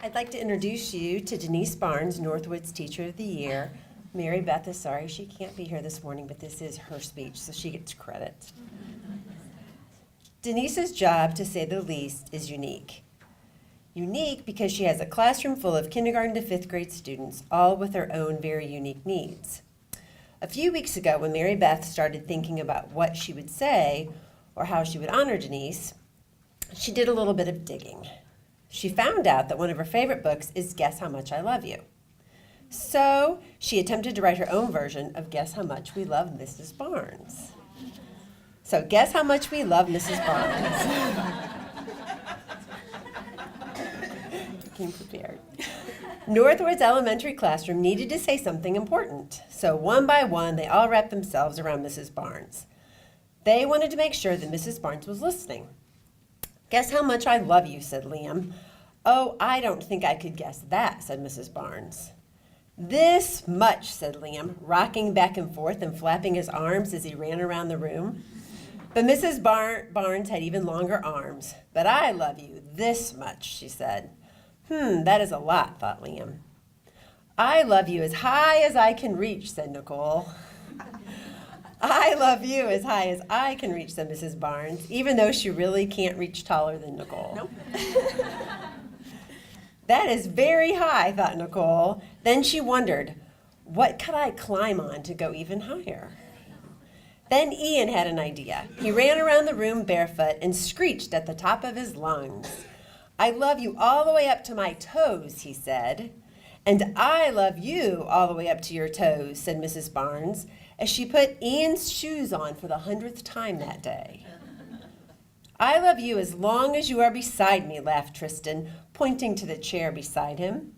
I'd like to introduce you to Denise Barnes, Northwood's Teacher of the Year. Mary Beth is sorry she can't be here this morning, but this is her speech, so she gets credit. Denise's job, to say the least, is unique. Unique because she has a classroom full of kindergarten to fifth grade students, all with their own very unique needs. A few weeks ago, when Mary Beth started thinking about what she would say or how she would honor Denise, she did a little bit of digging. She found out that one of her favorite books is Guess How Much I Love You. So she attempted to write her own version of Guess How Much We Love Mrs. Barnes. So guess how much we love Mrs. Barnes. Came prepared. Northwood's elementary classroom needed to say something important. So one by one, they all wrapped themselves around Mrs. Barnes. They wanted to make sure that Mrs. Barnes was listening. Guess how much I love you, said Liam. Oh, I don't think I could guess that, said Mrs. Barnes. This much, said Liam, rocking back and forth and flapping his arms as he ran around the room. But Mrs. Barnes had even longer arms. But I love you this much, she said. That is a lot, thought Liam. I love you as high as I can reach, said Nicole. I love you as high as I can reach, said Mrs. Barnes, even though she really can't reach taller than Nicole. Nope. That is very high, thought Nicole. Then she wondered, what could I climb on to go even higher? Then Ian had an idea. He ran around the room barefoot and screeched at the top of his lungs. I love you all the way up to my toes, he said. And I love you all the way up to your toes, said Mrs. Barnes, as she put Ian's shoes on for the 100th time that day. I love you as long as you are beside me, laughed Tristan, pointing to the chair beside him.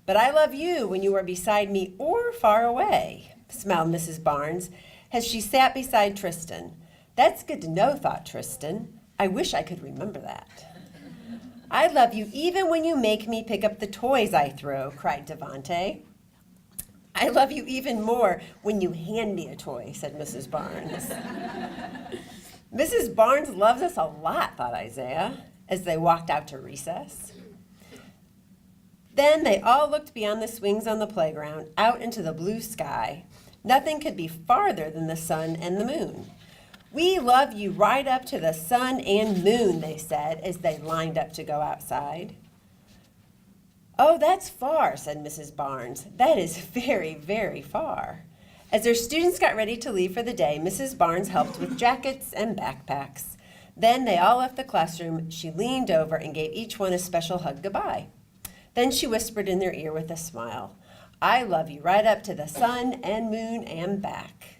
But I love you when you are beside me or far away, smiled Mrs. Barnes, as she sat beside Tristan. That's good to know, thought Tristan. I wish I could remember that. I love you even when you make me pick up the toys I throw, cried Devante. I love you even more when you hand me a toy, said Mrs. Barnes. Mrs. Barnes loves us a lot, thought Isaiah, as they walked out to recess. Then they all looked beyond the swings on the playground, out into the blue sky. Nothing could be farther than the sun and the moon. We love you right up to the sun and moon, they said, as they lined up to go outside. Oh, that's far, said Mrs. Barnes. That is very, very far. As their students got ready to leave for the day, Mrs. Barnes helped with jackets and backpacks. Then they all left the classroom. She leaned over and gave each one a special hug goodbye. Then she whispered in their ear with a smile, I love you right up to the sun and moon and back.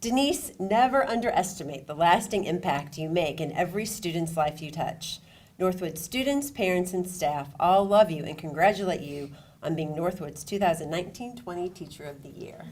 Denise, never underestimate the lasting impact you make in every student's life you touch. Northwood students, parents, and staff all love you and congratulate you on being Northwood's 2019-20 Teacher of the Year.